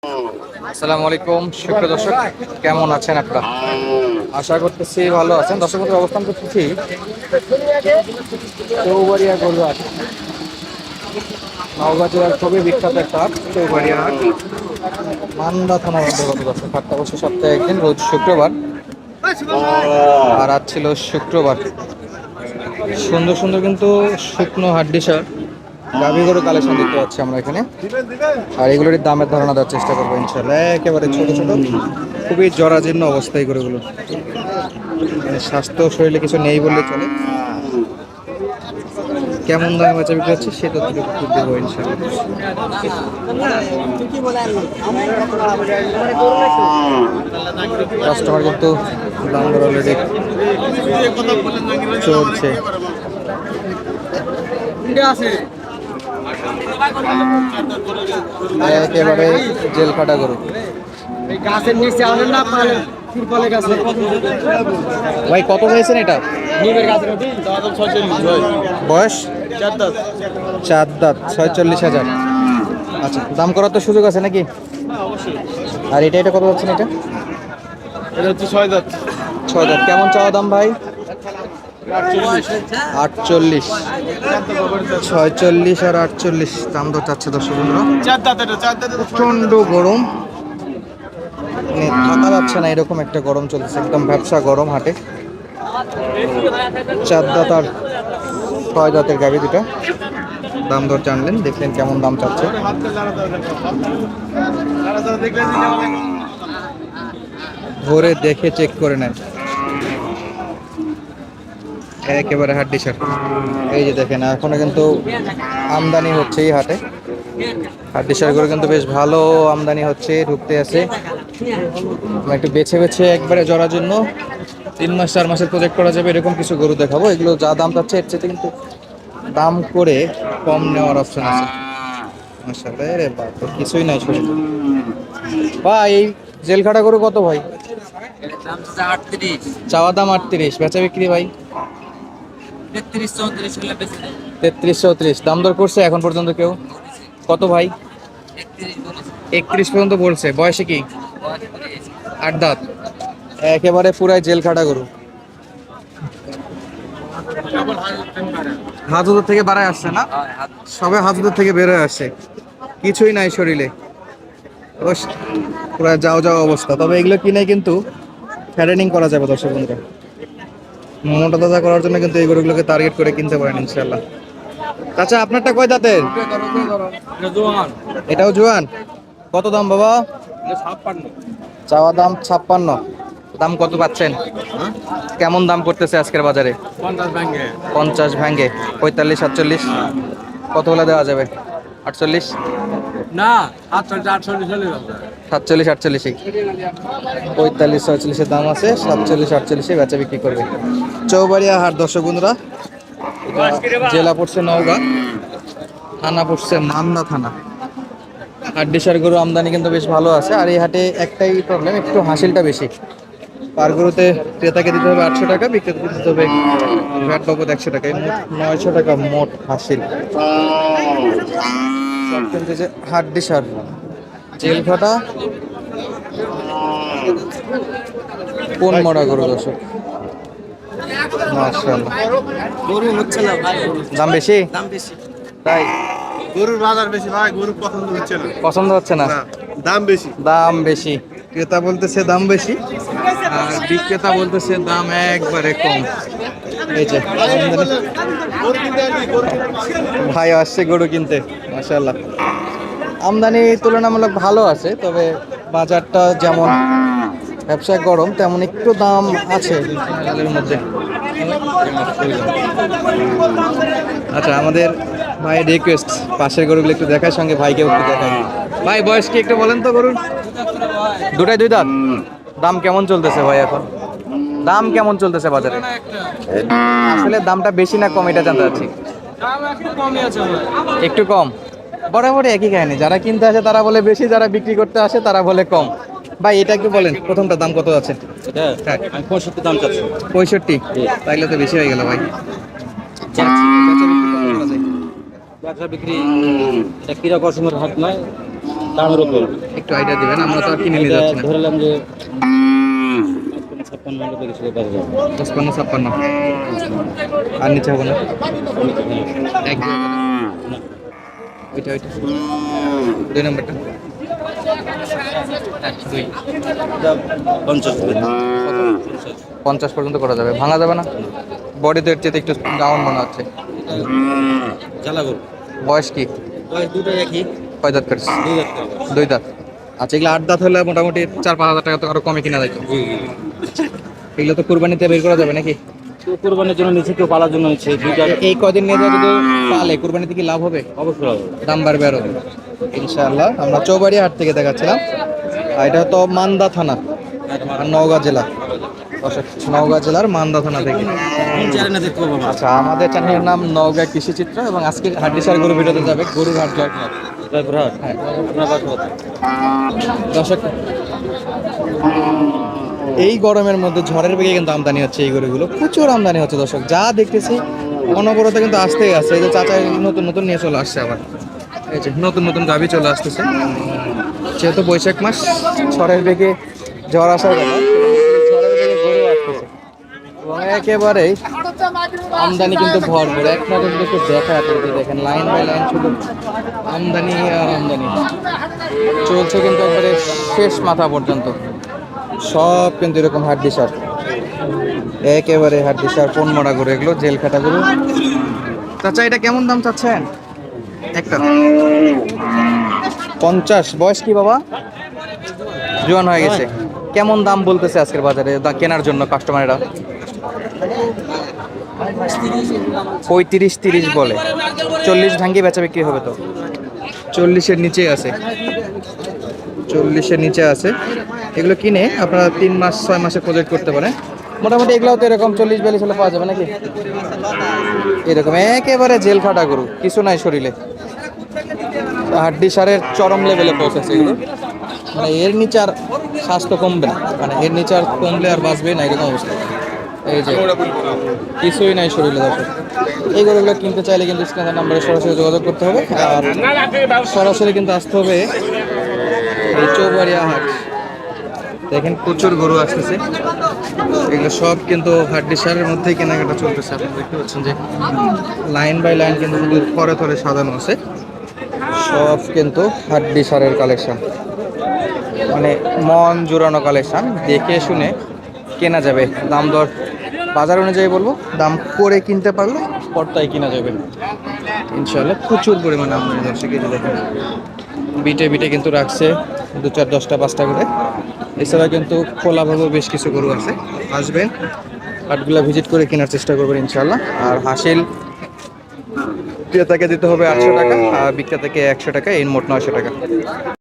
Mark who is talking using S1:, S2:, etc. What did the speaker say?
S1: আসসালামু আলাইকুম সুপ্রিয় দর্শক, কেমন আছেন আপনারা? আশা করতেছি ভালো আছেন। দর্শক বন্ধু, অবস্থান করতেছি চৌবাড়িয়া গরুর হাট। নওগাঁ জেলার খুবই বিখ্যাত একটা হাট, চৌবাড়িয়া হাট, মান্দা থানার অন্তর্গত। দর্শক, হাটটা অবশ্য সপ্তাহে একদিন, রোজ শুক্রবার, আর আজ ছিল শুক্রবার। সুন্দর সুন্দর কিন্তু শুকনো হাড্ডিসার গাভী গরু কালেকশন দেখতে পাচ্ছি আমরা এখানে, আর এগুলোর দামের ধারণা দেওয়ার চেষ্টা করবো ইনশাল্লাহ। একেবারে ছোট ছোট, খুবই জরাজীর্ণ অবস্থায় গরুগুলো, মানে স্বাস্থ্য শরীরে কিছু নেই বললে চলে। কেমন দামে বাচ্চা বিক্রি হচ্ছে সেটা থেকে দেবো ইনশাল্লাহ। কাস্টমার কিন্তু দাম দর অলরেডি চলছে। একেবারে জেল কাটা গরু।
S2: গাছের নিচে আনেন না পালে তিরপলে গাছে
S1: ভাই কত হয়েছেন এটা?
S2: নিমের গাছের
S1: বয়স
S2: 4 দাঁত।
S1: 4 দাঁত, 46,000। আচ্ছা, দাম করার তো সুযোগ আছে নাকি? আর এটা কত যাচ্ছেন?
S2: এটা হচ্ছে 6 দাঁত।
S1: 6 দাঁত। কেমন চাওয়া দাম ভাই? 48, 46 আর 48 দাম দর চাচ্ছে দর্শক বন্ধুরা।
S2: 4 দাঁত, এটা 4 দাঁত।
S1: প্রচন্ড গরম, মানে থাকা যাচ্ছে না, এরকম একটা গরম চলছে, একদম ব্যবসা গরম হাটে। 4 দাঁত আর 6 দাঁতের গাভী দুটা, দাম দর জানলেন, দেখলেন কেমন দাম চাচ্ছে। ঘুরে দেখে চেক করে নেন, একেবারে হাড্ডি সার। এই যে দেখেন, এখনো কিন্তু আমদানি হচ্ছে এই হাটে, হাড্ডি সার করে কিন্তু বেশ ভালো আমদানি হচ্ছে, ঢুকতে আছে। একটু বেছে বেছে একবারে জরার জন্য 3 মাস 4 মাসের প্রজেক্ট করা যাবে এরকম কিছু গরু দেখাবো। এগুলো যা দাম চাচ্ছে এর চেয়ে কিন্তু দাম করে কম নেওয়ার অপশন আছে। মাশাআল্লাহ, রে বাপ, কিছুই নাই শুনে। ভাই এই জেলখাটা গরু কত ভাই? চাওয়া দাম 38, বেচা বিক্রি ভাই 33 34। দাম দর করছে এখন পর্যন্ত কেউ? কত ভাই? 31 পর্যন্ত বলছে। বয়সে কি? 8 দাঁত, একেবারে পুরাই জেল খাটা গরু। হাজুদের থেকে বাড়ায় আসছে না? সবে হাজুদের থেকে বের হয়ে আসছে, কিছুই নাই শরীরে, পুরা যাও যাও অবস্থা। তবে এগুলো কিনে কিন্তু ফ্যাটেনিং করা যাবে দর্শক বন্ধুরা। মোটা তাজা করার জন্য কিন্তু এই গরুগুলোকে টার্গেট করে কিনতে পারেন ইনশাল্লাহ। আচ্ছা, আপনারটা কয় দাঁতের? এটাও জোয়ান। কত দাম বাবা? চাওয়া দাম 56। দাম কত পাচ্ছেন? কেমন দাম করতেছে আজকের বাজারে? 50 ভাঙ্গে। 45 47 কত হলে দেওয়া যাবে? 48
S2: না, 48 চলে যাবে।
S1: 47 48। 45 46 দাম আছে, 47 48 বেচা বিক্রি করবে। চৌবাড়িয়া হাট দর্শক বন্ধুরা, জেলা পড়ছে নওগাঁ, থানা পড়ছে মান্দা থানা। হাড্ডিসার গরু আমদানি কিন্তু বেশ ভালো আছে। আর এই হাটে একটাই প্রবলেম, একটু হাসিলটা বেশি। পার গরুতে ক্রেতাকে দিতে হবে 800 টাকা, বিক্রেতাকে দিতে হবে ভ্যাট বাবদ 100 টাকা, মোট 900 টাকা মোট হাসিল। কিন্তু যে হাড্ডিসার জেল ফাটা কোন মরা গরু দর্শক, মাশাআল্লাহ।
S2: গরু হচ্ছে না ভাই,
S1: দাম বেশি?
S2: দাম বেশি
S1: তাই?
S2: গরুর বাজার বেশি ভাই, গরু পছন্দ হচ্ছে না।
S1: পছন্দ হচ্ছে না?
S2: দাম বেশি।
S1: দাম বেশি, ক্রেতা বলতেছে দাম বেশি, আর বিক্রেতা বলতেছে দাম একবারে কম। এই যে ভাই আসছে গরু কিনতে, মাশাআল্লাহ। আমদানি তুলনামূলক ভালো আছে, তবে বাজারটা যেমন ব্যবসা গরম, তেমন একটু দাম আছে এর মধ্যে। আচ্ছা, আমাদের ভাই রিকোয়েস্ট পাশের গরুগুলো একটু দেখার, সঙ্গে ভাইকেও একটু দেখাই। ভাই বয়স কি একটু বলেন তো গরুর? দুটাই 2 দাঁত। দাম কেমন চলতেছে ভাই এখন? দাম কেমন চলতেছে বাজারে? আসলে দামটা বেশি না কম এটা জানতে চাচ্ছি। একটু কম। বরাবর একই কাহিনী, যারা কিনতে আসে তারা বলে বেশি, যারা বিক্রি করতে আসে তারা বলে কম। ভাই এটা একটু বলেন, প্রথমটা দাম কত আছে?
S2: হ্যাঁ, আমি 65 দাম চাচ্ছি।
S1: 65? তাইলে তো বেশি হয়ে গেল ভাই।
S2: ব্যবসা বিক্রি এটা কিরকম হাট নয়,
S3: দামের উপর
S1: একটু আইডিয়া দিবেন, আমরা তো আর কিনে নিয়ে যাচ্ছি না।
S3: ধরলাম যে 56 হলে কিছু পাওয়া যাবে।
S1: 55-56 আর নিচে হবে না? এক ওইটা ওইটা 2 নম্বরটা
S3: 50
S1: 50 পর্যন্ত করা যাবে, ভাঙা যাবে না? বডি তো এর চেয়ে একটু ডাউন মনে হচ্ছে।
S3: জ্বালা গো
S1: বয়স কি?
S3: বয়স দুটো একই,
S1: কয় দাঁত কাটছে?
S3: 2 দাঁত করে।
S1: 2 দাঁত। আচ্ছা, এগুলো 8 দাঁত হলে মোটামুটি 4-5 হাজার টাকা তো আরো কমে কিনা যায়।
S3: জি
S1: এগুলো তো কুরবানিতে বের করা যাবে নাকি?
S3: কেউ কোরবানির জন্য নিচ্ছে, কেউ পালার জন্য নিচ্ছে, দুইটা
S1: এই কদিন নিয়ে যাওয়া যদি পালে কুরবানিতে কি লাভ হবে?
S3: অবশ্যই হবে।
S1: দাম বাড়বে আরো ইনশাআল্লাহ। আমরা চৌবাড়িয়া হাট থেকে দেখাচ্ছিলাম, আর এটা তো মান্দা থানা আর নওগাঁ জেলা। নওগাঁ জেলার মান্দা থানা থেকে।
S3: কোন চ্যানেলে দেখতে পাবো আমরা?
S1: আচ্ছা, আমাদের চ্যানেলের নাম নওগাঁ কৃষি চিত্র, এবং আজকে হাড্ডিসার গরু ভিডিওতে যাবে গরুর হাট জয়পুরহাট।
S3: জয়পুরহাট।
S1: হ্যাঁ
S3: আপনার বাসা কোথায়?
S1: দর্শক, এই গরমের মধ্যে ঝড়ের বেগে কিন্তু আমদানি হচ্ছে, এই গরুগুলো প্রচুর আমদানি হচ্ছে দর্শক, যা দেখতেছি অনবরত কিন্তু আসতেই আসছে। এই যে চাচা নতুন নতুন নিয়ে চলে আসছে, আবার এই যে নতুন নতুন গাভি চলে আসতেছে। যেহেতু বৈশাখ মাস, ঝড়ের বেগে ঝড় আসার কথা, ঝড়ের বেগে গরু আসতেছে এবং একেবারেই আমদানি কিন্তু ভরপুর। এক নজর একটু দেখা যাচ্ছে, দেখেন লাইন বাই লাইন শুধু আমদানি আর আমদানি চলছে, কিন্তু একবারে শেষ মাথা পর্যন্ত সব কিন্তু এরকম হাড্ডিসার, একেবারে হাড্ডিসার পনমরা গরু, এগুলো জেল খাটা গরু। চাচা, এটা কেমন দাম চাচ্ছেন? একটা 50। বয়স কি বাবা? জোয়ান হয়ে গেছে। কেমন দাম বলতেছে আজকের বাজারে কেনার জন্য কাস্টমাররা? 35-30 বলে। 40 ভাঙ্গি বেচা বিক্রি হবে তো? 40-এর নিচে আছে, 40-এর নিচে আছে। এগুলো কিনে আপনারা 3 মাস 6 মাসে প্রজেক্ট করতে পারেন মোটামুটি। এগুলোও তো এরকম 40-42 হলে পাওয়া যাবে নাকি? এরকম একেবারে জেল খাটা গরু, কিছু নাই শরীরে, হাড্ডি সারের চরম লেভেলে পৌঁছেছে এগুলো। মানে এর নিচে আর স্বাস্থ্য কমবে না, মানে এর নিচে আর কমলে আর বাঁচবে না, এরকম অবস্থা। এই যে কিছুই নাই শরীরে দর্শক। এই গরুগুলো কিনতে চাইলে কিন্তু স্ক্রিনের নাম্বারে সরাসরি যোগাযোগ করতে হবে, আর সরাসরি কিন্তু আসতে হবে এই চৌবাড়িয়া হাট। দেখেন প্রচুর গরু আসতেছে, এগুলো সব কিন্তু হাড্ডি সারের মধ্যেই কেনাকাটা চলতেছে। আপনি দেখতে পাচ্ছেন যে লাইন বাই লাইন কিন্তু শুধু থরে থরে সাজানো আছে, সব কিন্তু হাড্ডি সারের কালেকশন, মানে মন জোরানো কালেকশন, দেখে শুনে কেনা যাবে। দাম দর বাজার অনুযায়ী বলবো, দাম করে কিনতে পারলে পর্তায় কিনা যাবে ইনশাআল্লাহ। প্রচুর পরিমাণে আমদানি দর্শক, এই যে দেখেন বিটে বিটে কিন্তু রাখছে 2, 4, 10টা 5টা করে। এছাড়া কিন্তু খোলাভাবেও বেশ কিছু গরু আছে, আসবেন হাটগুলা ভিজিট করে কেনার চেষ্টা করবেন ইনশাআল্লাহ। আর হাসিল ক্রেতাকে দিতে হবে 800 টাকা, আর বিক্রেতাকে 100 টাকা, এই মোট 900 টাকা।